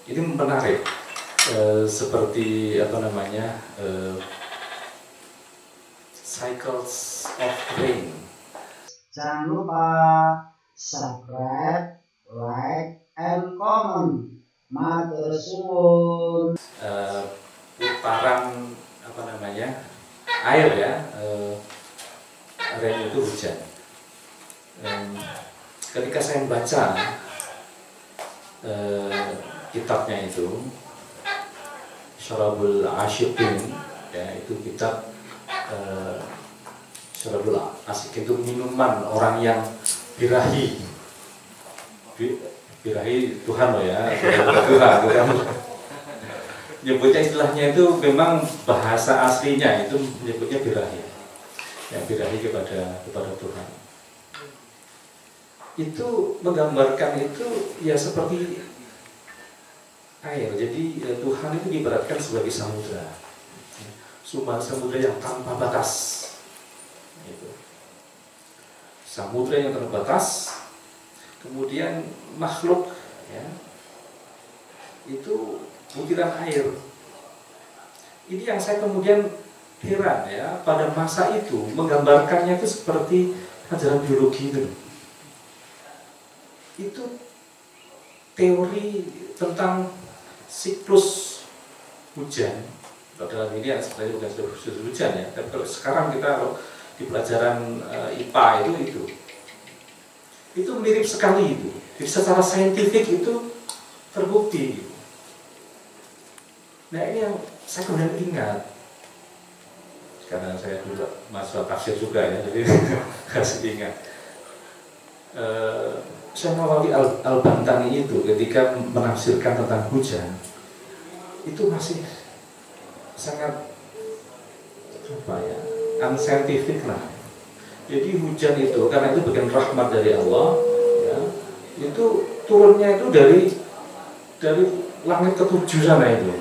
Ini menarik, seperti apa namanya, cycles of rain. Jangan lupa subscribe, like, and comment. Matur suwun. Putaran apa namanya, air ya, rain itu hujan. Ketika saya membaca kitabnya itu Syarabul Asyiqin, ya, itu kitab Syarabul Asyiqin itu minuman orang yang birahi. Birahi Tuhan loh ya, Tuhan. Nyebutnya istilahnya itu memang bahasa aslinya itu menyebutnya birahi, yang birahi kepada Tuhan. Itu menggambarkan itu ya seperti air. Jadi Tuhan itu diibaratkan sebagai samudra, samudra yang tanpa batas. Gitu. Samudra yang tanpa batas. Kemudian makhluk, ya, itu butiran air. Ini yang saya kemudian heran ya, pada masa itu menggambarkannya itu seperti pelajaran biologi itu. Itu teori tentang siklus hujan. Dalam ini ya, sebenarnya bukan siklus hujan ya, tapi kalau sekarang kita di pelajaran IPA itu mirip sekali itu. Jadi secara saintifik itu terbukti. Nah ini yang saya kemudian ingat, karena saya dulu mahasiswa tafsir juga ya, jadi kasih ingat. Syekh Nawawi Al-Bantani itu ketika menafsirkan tentang hujan itu masih sangat apa ya, unscientific lah. Jadi hujan itu karena itu bagian rahmat dari Allah, ya, itu turunnya itu dari langit ketujuh sana itu,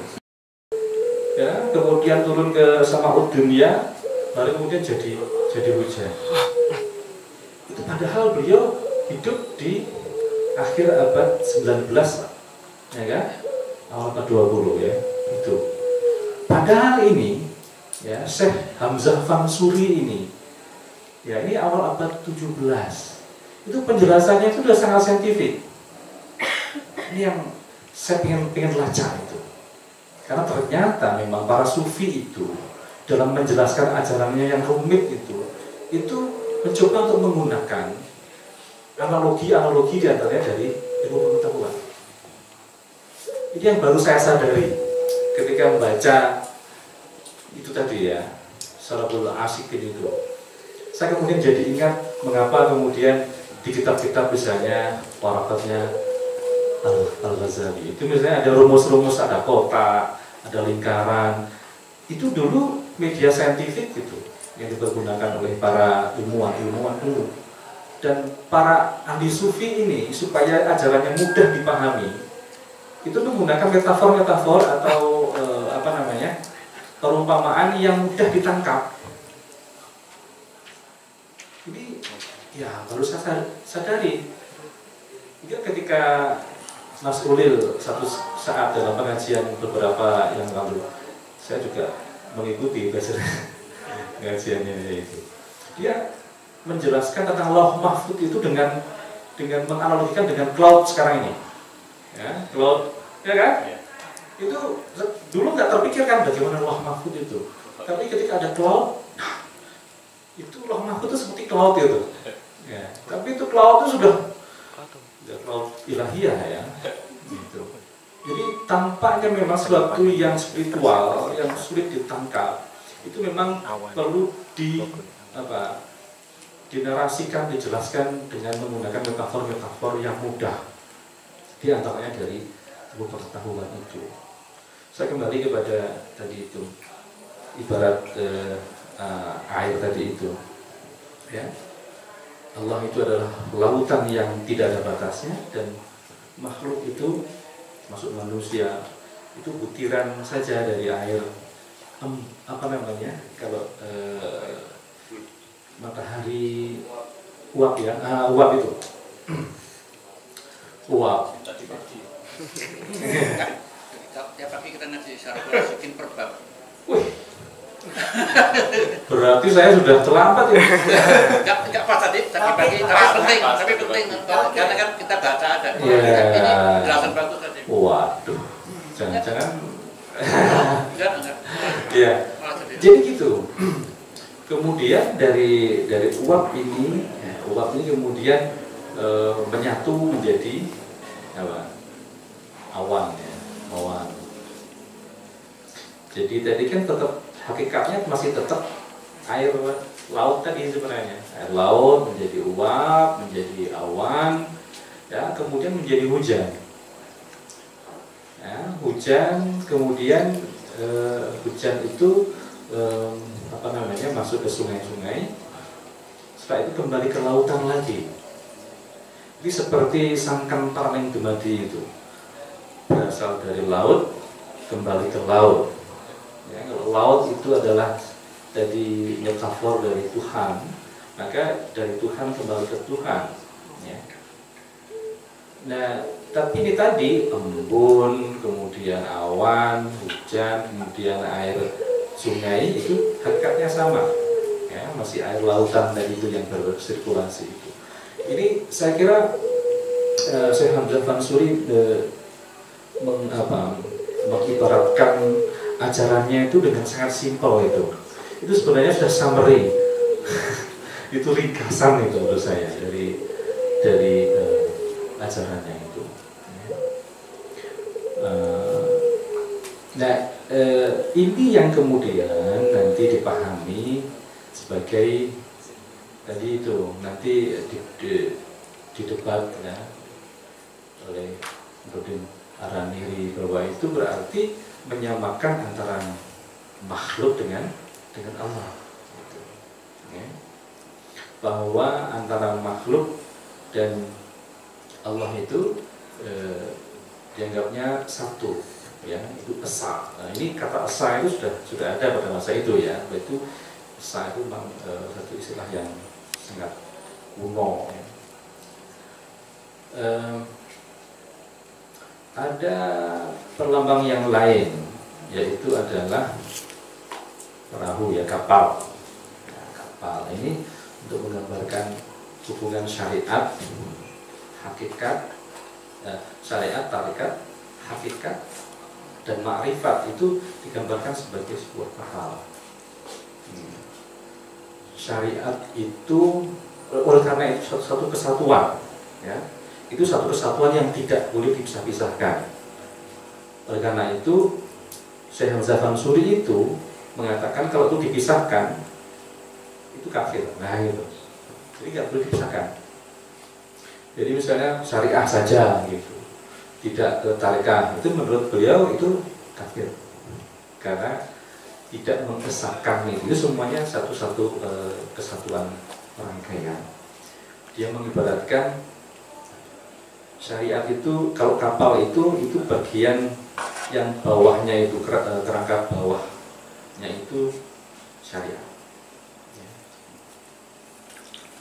ya, kemudian turun ke Sama'ud dunia, baru kemudian jadi hujan. Itu padahal beliau hidup di akhir abad 19, ya kan, awal abad 20 ya itu. Padahal ini, ya, Syekh Hamzah Fansuri ini, ya, ini awal abad 17. Itu penjelasannya itu sudah sangat saintifik. Ini yang saya pengen lacak itu. Karena ternyata memang para sufi itu dalam menjelaskan ajarannya yang rumit itu mencoba untuk menggunakan analogi diantaranya dari ilmu pengetahuan. Ini yang baru saya sadari ketika membaca itu tadi ya, Syarabul Asyiqin itu. Saya kemudian jadi ingat mengapa kemudian di kitab-kitab misalnya warakatnya Al-Ghazali itu misalnya ada rumus-rumus, ada kotak, ada lingkaran. Itu dulu media saintifik gitu yang dipergunakan oleh para ilmuwan dulu. Dan para ahli sufi ini supaya ajarannya mudah dipahami itu menggunakan metafor atau perumpamaan yang mudah ditangkap. Jadi ya baru saya sadari ketika Mas Ulil satu saat dalam pengajian beberapa yang lalu, saya juga mengikuti pengajian ini itu. Dia menjelaskan tentang Lauh Mahfuz itu dengan menganalogikan dengan cloud sekarang ini, ya, cloud, ya kan? Itu dulu nggak terpikirkan bagaimana Lauh Mahfuz itu, tapi ketika ada cloud, itu Lauh Mahfuz itu seperti cloud itu, ya. Tapi itu cloud itu sudah cloud ilahiyah ya, gitu. Jadi tampaknya memang sesuatu yang spiritual yang sulit ditangkap itu memang perlu dinarasikan, dijelaskan dengan menggunakan metafor yang mudah, di antaranya dari ilmu pengetahuan itu. Saya kembali kepada tadi itu, ibarat air tadi itu, ya. Allah itu adalah lautan yang tidak ada batasnya, dan makhluk itu, masuk manusia, itu butiran saja dari air. Kalau matahari uap ya, uap itu uap Tiap pagi kita ngaji syarah rasikin per bab. Wih, berarti saya sudah terlambat ya. Enggak pas tadi pagi, tapi penting karena kan kita baca ada. Iya. Ini penjelasan bagus tadi. Waduh, jangan-jangan. Enggak. Iya. Jadi gitu. Kemudian dari uap ini kemudian menyatu menjadi apa? Awan ya, awan. Jadi tadi kan tetap hakikatnya masih tetap air laut tadi sebenarnya. Air laut menjadi uap, menjadi awan, ya kemudian menjadi hujan. Ya, hujan kemudian hujan itu masuk ke sungai-sungai. Setelah itu kembali ke lautan lagi. Jadi seperti sangkan paling dumadi itu berasal dari laut kembali ke laut. Ya, kalau laut itu adalah jadi metafor dari Tuhan, maka dari Tuhan kembali ke Tuhan. Ya. Nah, tapi ini tadi embun, kemudian awan, hujan, kemudian air sungai itu hakikatnya sama. Ya, masih air lautan tadi itu yang bersirkulasi itu. Ini saya kira Syekh Hamzah Mansuri mengibaratkan ajarannya itu dengan sangat simpel itu. Itu sebenarnya sudah summary. Itu ringkasan itu menurut saya dari ajarannya itu. Ini yang kemudian nanti dipahami sebagai tadi itu nanti didebat ya oleh Nurdin Araniri bahwa itu berarti menyamakan antara makhluk dengan Allah, gitu. Ya. Bahwa antara makhluk dan Allah itu dianggapnya satu, ya itu esa. Nah, ini kata esa itu sudah ada pada masa itu ya, yaitu esa itu memang satu istilah yang sangat kuno. Ya. Ada perlambang yang lain, yaitu adalah perahu ya, kapal. Nah, kapal ini untuk menggambarkan hubungan syariat, hakikat, syariat, tarikat, hakikat, dan ma'rifat itu digambarkan sebagai sebuah kapal. Syariat itu oleh karena itu satu kesatuan, ya. Itu satu kesatuan yang tidak boleh dipisah-pisahkan. Oleh karena itu Syekh Hamzah Mansuri itu mengatakan kalau itu dipisahkan itu kafir. Nah itu, jadi nggak boleh dipisahkan. Jadi misalnya syariah saja gitu, tidak ke tarekah, itu menurut beliau itu kafir karena tidak mengesahkan itu semuanya satu-satu kesatuan rangkaian. Dia mengibaratkan syariat itu, kalau kapal itu bagian yang bawahnya itu kerangka bawahnya itu syariat.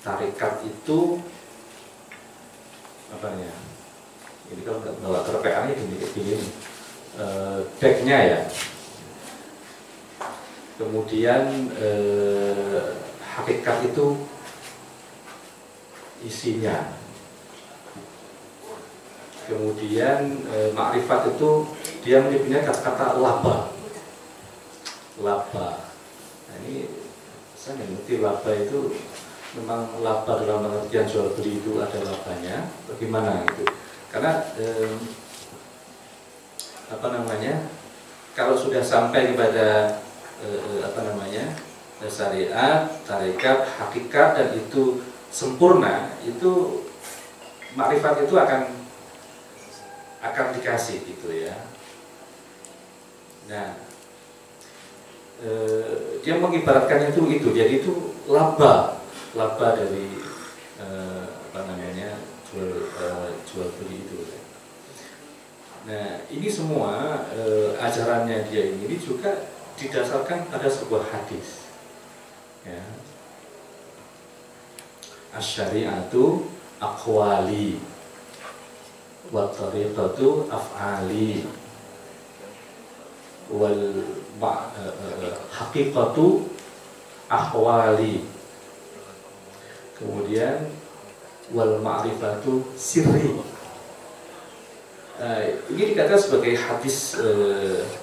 Tarikat itu apa ya? Ini kalau nggak bawa terpeannya gini, decknya ya. Kemudian hakikat itu isinya. Kemudian makrifat itu dia menyebutnya kata-kata laba. Nah, ini saya nggak ngerti laba itu memang laba dalam pengertian jual beli itu ada labanya, bagaimana gitu? Karena kalau sudah sampai kepada syariat, tarekat, hakikat dan itu sempurna, itu makrifat itu akan dikasih gitu ya. Nah, dia mengibaratkan itu, jadi itu laba dari jual beli itu. Nah, ini semua ajarannya dia ini juga didasarkan pada sebuah hadis. Ya. Asy-syari'atu aqwali wa tariqatu af'ali wal haqiqatu ahwali, kemudian wal ma'rifatu sirri. Ini dikatakan sebagai hadis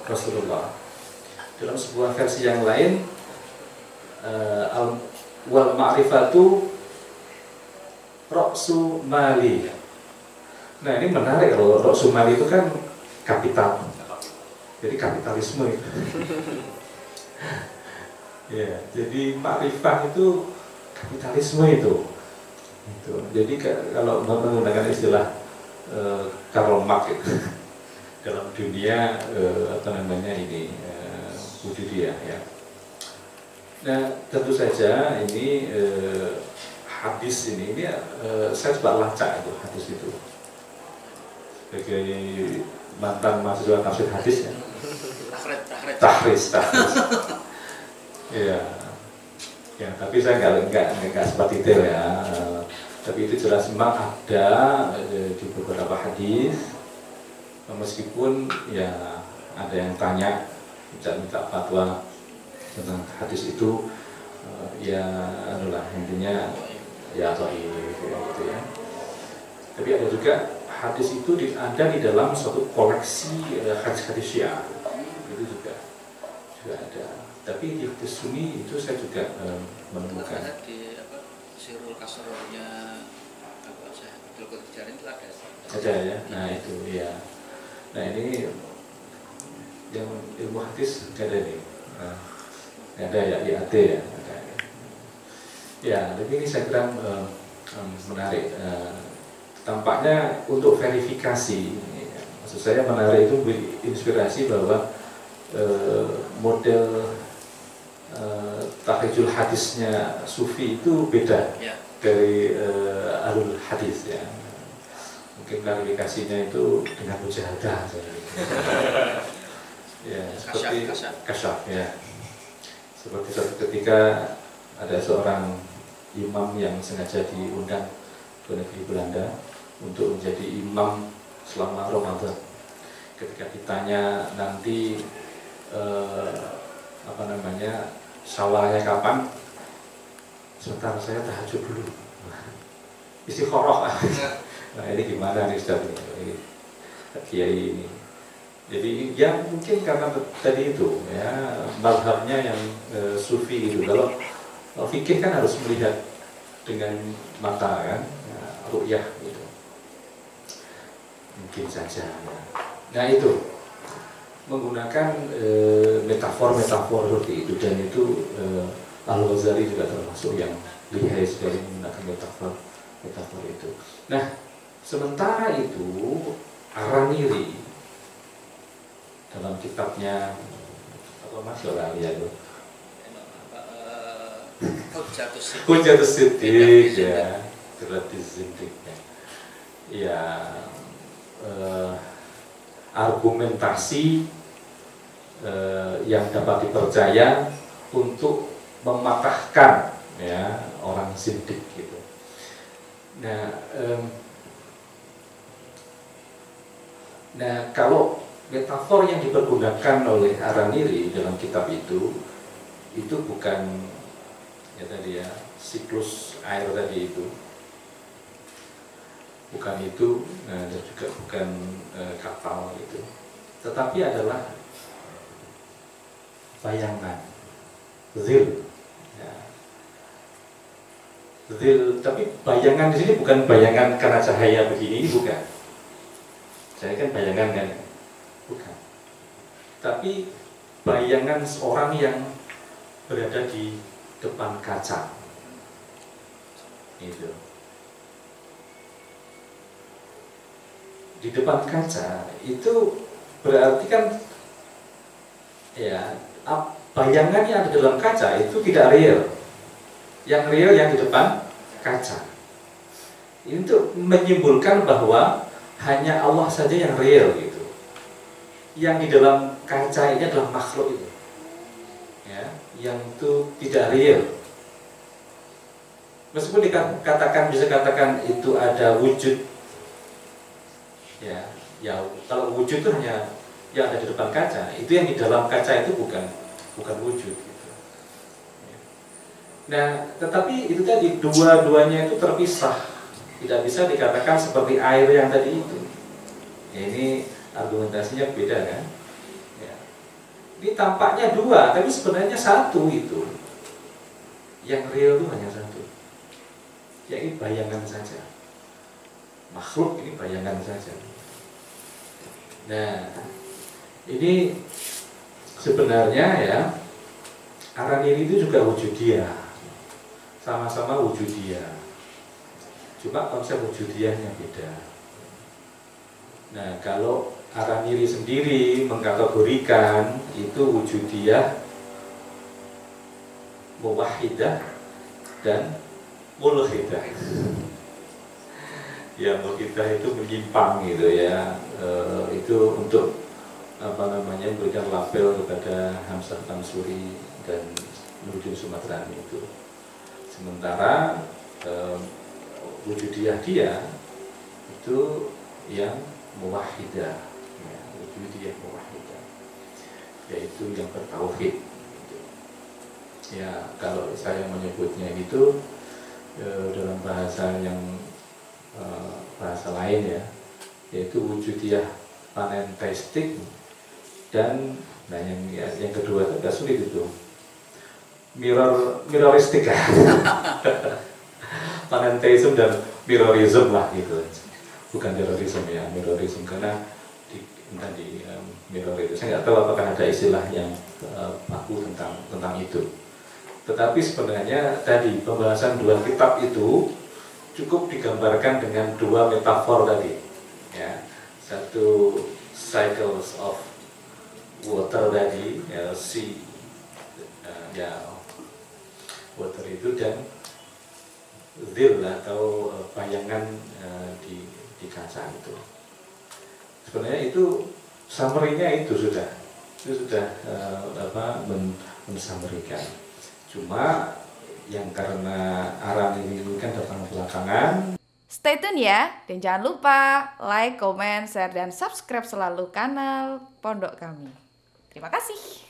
Rasulullah. Dalam sebuah versi yang lain, wal ma'rifatu ra'su mali. Nah, ini menarik loh. Ra'su mali itu kan kapital. Jadi kapitalisme itu. Ya, jadi ma'rifah itu kapitalisme itu. Jadi kalau menggunakan istilah Karl Marx itu, dalam dunia budidaya ya. Nah, tentu saja ini hadis ini saya coba lacak itu hadis itu sebagai mantan mahasiswa tafsir hadis ya. Tahris. Ya, tapi saya nggak sempat detail ya. Tapi itu jelas memang ada di beberapa hadis, meskipun ya ada yang tanya, minta fatwa tentang hadis itu, ya intinya ya dhaif gitu ya. Tapi ada juga hadis itu ada di dalam suatu koleksi hadis-hadis Syiah, itu juga ada. Tapi di hadis Sunni itu saya juga menemukan. Sirul Kasrohnya ada ya. Nah itu ya. Nah ini yang ilmu hadis nggak ada nih. Nggak ada ya di AT ya. Ya, tapi ini saya kira menarik. Tampaknya untuk verifikasi, maksud saya menarik itu inspirasi bahwa model tahrijul hadisnya Sufi itu beda dari alul hadis ya. Mungkin klarifikasinya itu dengan mujahadah ya, seperti kasyaf ya. Seperti suatu ketika ada seorang imam yang sengaja diundang ke negeri Belanda untuk menjadi imam selama Ramadan. Ketika ditanya nanti Syawalnya kapan? Sebentar saya tahajud dulu. Istikharah. Nah ini gimana nih Ustaz ini? Kiai ini. Jadi ya mungkin karena tadi itu ya mazhabnya yang sufi itu. Kalau fikih kan harus melihat dengan mata kan, ru'yah gitu. Mungkin saja. Nah itu menggunakan metafor-metafor seperti itu, dan itu Al-Ghazali juga termasuk yang lihai sekali menggunakan metafor itu. Nah, sementara itu Araniri dalam kitabnya apa Mas Orali ya itu Hujatus Siddiq ya, Gratis Siddiq ya, argumentasi yang dapat dipercaya untuk mematahkan ya orang zindik gitu. Nah, kalau metafor yang dipergunakan oleh Araniri dalam kitab itu bukan ya tadi ya siklus air tadi itu, bukan itu, dan juga bukan kapal itu, tetapi adalah bayangan zil ya. Zil, tapi bayangan di sini bukan bayangan karena cahaya begini, bukan. Cahaya kan bayangan kan, bukan. Tapi bayangan seorang yang berada di depan kaca itu. Di depan kaca itu berarti kan ya bayangan yang ada dalam kaca itu tidak real. Yang real yang di depan kaca. Ini untuk menyimpulkan bahwa hanya Allah saja yang real gitu. Yang di dalam kaca ini adalah makhluk itu. Ya, yang itu tidak real. Meskipun bisa katakan itu ada wujud Ya kalau wujud itu hanya yang ada di depan kaca, itu yang di dalam kaca itu bukan wujud gitu. Nah, tetapi itu tadi dua-duanya itu terpisah, tidak bisa dikatakan seperti air yang tadi itu. Ya, ini argumentasinya beda kan? Ya. Ini tampaknya dua, tapi sebenarnya satu itu. Yang real itu hanya satu. Ya, ini bayangan saja. Makhluk ini bayangan saja. Nah, ini sebenarnya ya, Araniri itu juga wujud dia, sama-sama wujud dia. Cuma konsep wujud dianya beda. Nah, kalau Araniri sendiri mengkategorikan itu wujud dia muwahhidah dan mulhidah. Ya, mulhidah itu menyimpang gitu ya, itu untuk memberikan label kepada Hamzah Mansuri dan Nuruddin Sumatrani itu. Sementara wujudiyah dia itu yang muwahhidah, ya, wujudiyah muwahhidah, yaitu yang bertauhid. Ya, kalau saya menyebutnya itu dalam bahasa yang bahasa lain ya, yaitu wujudiyah panentheistik dan yang kedua itu agak sulit itu mirroristik ya. Panentheism dan mirrorism lah gitu, bukan terorisme ya, mirrorism, karena di mirror itu saya nggak tahu apakah ada istilah yang baku tentang itu. Tetapi sebenarnya tadi pembahasan dua kitab itu cukup digambarkan dengan dua metafor tadi, ya, satu cycles of water tadi, ya, sea, ya, water itu, dan zil atau bayangan di kaca itu. Sebenarnya itu summary-nya itu sudah mensummary-kan. Cuma yang karena Araniri ini kan datang belakangan. Stay tune ya, dan jangan lupa like, comment, share, dan subscribe selalu kanal Pondok kami. Terima kasih.